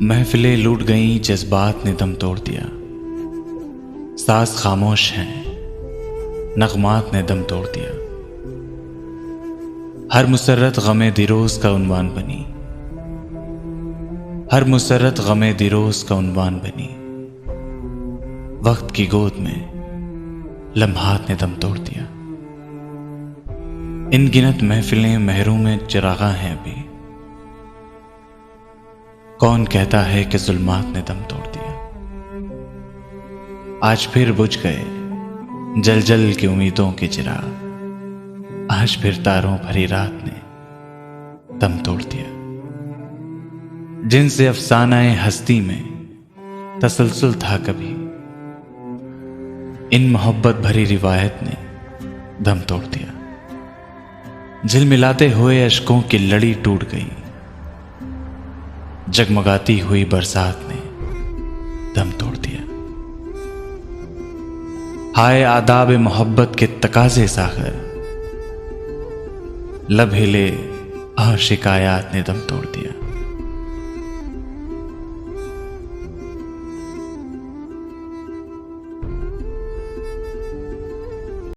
महफिलें लूट गईं, जज्बात ने दम तोड़ दिया। साज खामोश हैं, नगमात ने दम तोड़ दिया। हर मुसर्रत गमे दिरोज का उन्वान बनी, हर मुसर्रत गमे दिरोज का उन्वान बनी। वक्त की गोद में लम्हात ने दम तोड़ दिया। इन गिनत महफिलें महरूम में चिरागा हैं अभी। कौन कहता है कि जुल्मात ने दम तोड़ दिया। आज फिर बुझ गए जल जल की उम्मीदों के चिराग। आज फिर तारों भरी रात ने दम तोड़ दिया। जिनसे अफसानाए हस्ती में तसलसल था कभी, इन मोहब्बत भरी रिवायत ने दम तोड़ दिया। झिलमिलाते हुए अश्कों की लड़ी टूट गई। जगमगाती हुई बरसात ने दम तोड़ दिया। हाय आदाब मोहब्बत के तकाजे सागर, लब हिले और शिकायत ने दम तोड़ दिया।